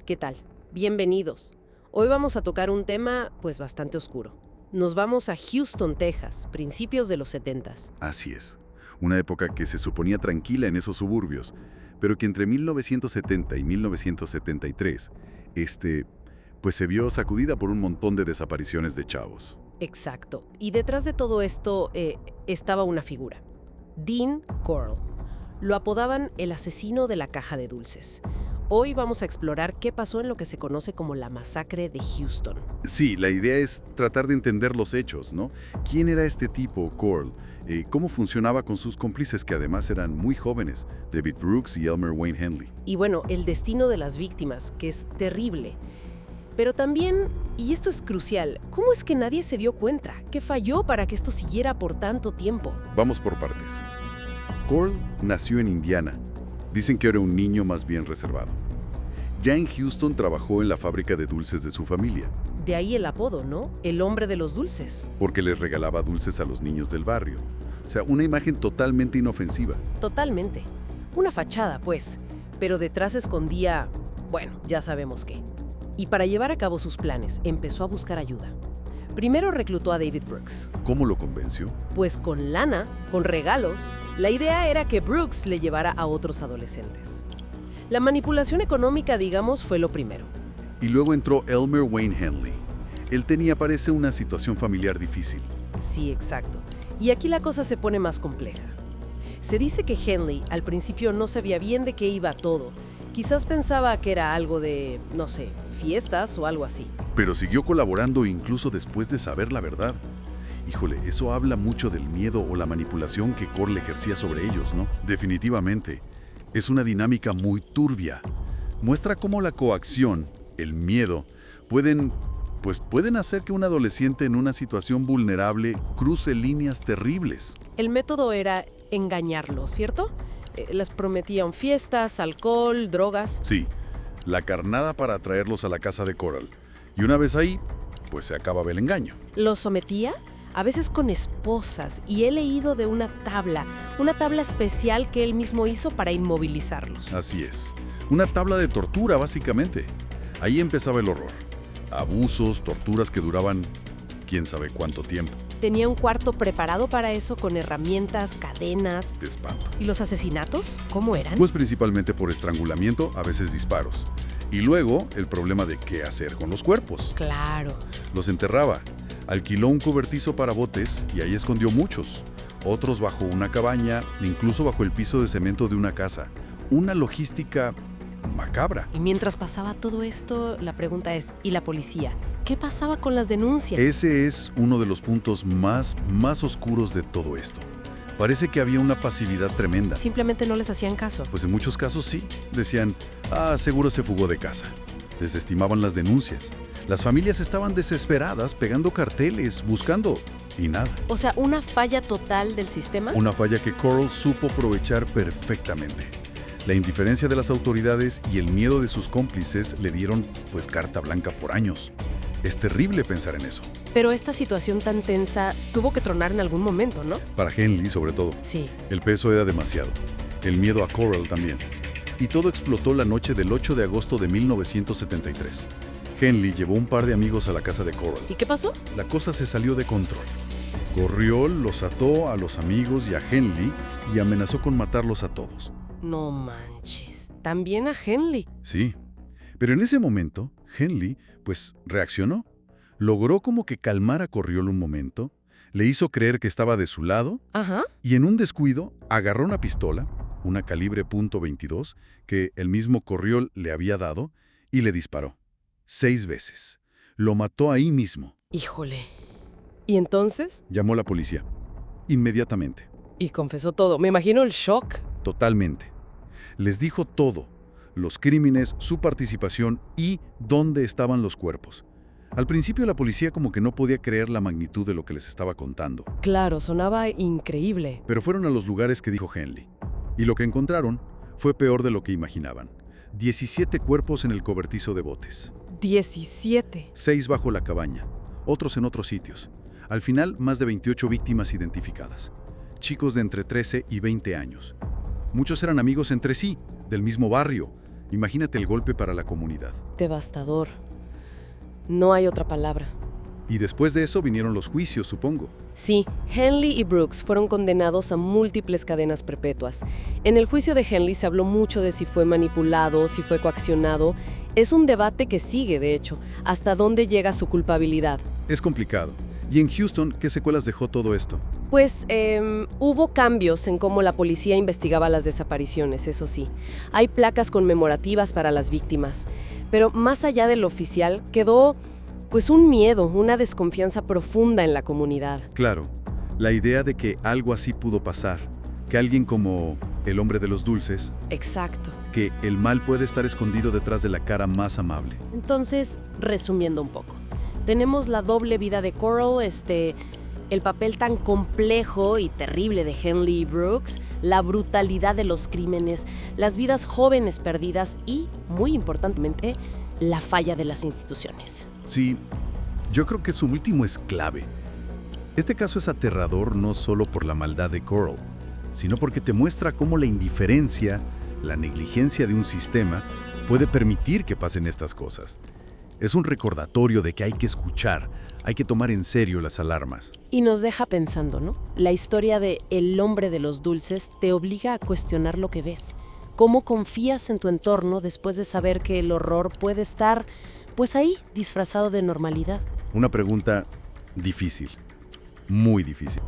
¿qué tal? Bienvenidos. Hoy vamos a tocar un tema, pues, bastante oscuro. Nos vamos a Houston, Texas, principios de los 70s. Así es. Una época que se suponía tranquila en esos suburbios, pero que entre 1970 y 1973, pues se vio sacudida por un montón de desapariciones de chavos. Exacto. Y detrás de todo esto estaba una figura. Dean Corll. Lo apodaban el asesino de la caja de dulces. Hoy vamos a explorar qué pasó en lo que se conoce como la masacre de Houston. Sí, la idea es tratar de entender los hechos, ¿no? ¿Quién era este tipo, Corll? ¿Cómo funcionaba con sus cómplices, que además eran muy jóvenes, David Brooks y Elmer Wayne Henley? Y bueno, el destino de las víctimas, que es terrible. Pero también, y esto es crucial, ¿cómo es que nadie se dio cuenta? ¿Qué falló para que esto siguiera por tanto tiempo? Vamos por partes. Corll nació en Indiana. Dicen que era un niño más bien reservado. Ya en Houston trabajó en la fábrica de dulces de su familia, De ahí el apodo, ¿no? El hombre de los dulces. porque les regalaba dulces a los niños del barrio. O sea, una imagen totalmente inofensiva. Totalmente. Una fachada, pues. Pero detrás escondía, bueno, ya sabemos qué. Y para llevar a cabo sus planes, empezó a buscar ayuda. Primero reclutó a David Brooks. ¿Cómo lo convenció? Pues con lana, con regalos, la idea era que Brooks le llevara a otros adolescentes. La manipulación económica, digamos, fue lo primero. Y luego entró Elmer Wayne Henley. Él tenía, parece, una situación familiar difícil. Sí, exacto. Y aquí la cosa se pone más compleja. Se dice que Henley al principio no sabía bien de qué iba todo. Quizás pensaba que era algo de, no sé, fiestas o algo así. Pero siguió colaborando incluso después de saber la verdad. Híjole, eso habla mucho del miedo o la manipulación que Corll ejercía sobre ellos, ¿no? Definitivamente. Es una dinámica muy turbia. Muestra cómo la coacción, el miedo, pueden hacer que un adolescente en una situación vulnerable cruce líneas terribles. El método era engañarlos, ¿cierto? Les prometían fiestas, alcohol, drogas. Sí, la carnada para atraerlos a la casa de Corll. Y una vez ahí, pues se acababa el engaño. Los sometía, a veces con esposas, y he leído de una tabla especial que él mismo hizo para inmovilizarlos. Así es. Una tabla de tortura, básicamente. Ahí empezaba el horror. Abusos, torturas que duraban quién sabe cuánto tiempo. Tenía un cuarto preparado para eso con herramientas, cadenas. De espanto. ¿Y los asesinatos? ¿Cómo eran? Pues principalmente por estrangulamiento, a veces disparos. Y luego el problema de qué hacer con los cuerpos. Claro. Los enterraba. Alquiló un cobertizo para botes y ahí escondió muchos. Otros bajo una cabaña, incluso bajo el piso de cemento de una casa. Una logística macabra. Y mientras pasaba todo esto, la pregunta es, ¿y la policía? ¿Qué pasaba con las denuncias? Ese es uno de los puntos más oscuros de todo esto. Parece que había una pasividad tremenda. Simplemente no les hacían caso. Pues en muchos casos sí. Decían, seguro se fugó de casa. Desestimaban las denuncias. Las familias estaban desesperadas, pegando carteles, buscando, y nada. O sea, una falla total del sistema. Una falla que Corll supo aprovechar perfectamente. La indiferencia de las autoridades y el miedo de sus cómplices le dieron, pues, carta blanca por años. Es terrible pensar en eso. Pero esta situación tan tensa tuvo que tronar en algún momento, ¿no? Para Henley, sobre todo. Sí. El peso era demasiado. El miedo a Corll también. Y todo explotó la noche del 8 de agosto de 1973. Henley llevó un par de amigos a la casa de Corll. ¿Y qué pasó? La cosa se salió de control. Corriol los ató a los amigos y a Henley y amenazó con matarlos a todos. No manches. También a Henley. Sí. Pero en ese momento, Henley, pues, reaccionó. Logró como que calmar a Corriol un momento, le hizo creer que estaba de su lado Ajá. y en un descuido agarró una pistola, una calibre .22, que el mismo Corriol le había dado, y le disparó. 6 veces. Lo mató ahí mismo. Híjole. ¿Y entonces? Llamó a la policía. Inmediatamente. Y confesó todo. Me imagino el shock. Totalmente. Les dijo todo. Los crímenes, su participación y dónde estaban los cuerpos. Al principio la policía como que no podía creer la magnitud de lo que les estaba contando. Claro, sonaba increíble. Pero fueron a los lugares que dijo Henley. Y lo que encontraron fue peor de lo que imaginaban. 17 cuerpos en el cobertizo de botes. 17. 6 bajo la cabaña. Otros en otros sitios. Al final, más de 28 víctimas identificadas. Chicos de entre 13 y 20 años. Muchos eran amigos entre sí, del mismo barrio. Imagínate el golpe para la comunidad. Devastador. No hay otra palabra. Y después de eso vinieron los juicios, supongo. Sí, Henley y Brooks fueron condenados a múltiples cadenas perpetuas. En el juicio de Henley se habló mucho de si fue manipulado, si fue coaccionado. Es un debate que sigue, de hecho, hasta dónde llega su culpabilidad. Es complicado. ¿Y en Houston qué secuelas dejó todo esto? Pues hubo cambios en cómo la policía investigaba las desapariciones, eso sí. Hay placas conmemorativas para las víctimas. Pero más allá de lo oficial, quedó pues un miedo, una desconfianza profunda en la comunidad. Claro, la idea de que algo así pudo pasar, que alguien como el hombre de los dulces, Exacto. que el mal puede estar escondido detrás de la cara más amable. Entonces, resumiendo un poco, tenemos la doble vida de Coral, el papel tan complejo y terrible de Henley y Brooks, la brutalidad de los crímenes, las vidas jóvenes perdidas y, muy importantemente, la falla de las instituciones. Sí, yo creo que su último es clave. Este caso es aterrador no solo por la maldad de Coral, sino porque te muestra cómo la indiferencia, la negligencia de un sistema puede permitir que pasen estas cosas. Es un recordatorio de que hay que escuchar, hay que tomar en serio las alarmas. Y nos deja pensando, ¿no? La historia de El hombre de los dulces te obliga a cuestionar lo que ves. ¿Cómo confías en tu entorno después de saber que el horror puede estar, pues ahí, disfrazado de normalidad? Una pregunta difícil, muy difícil.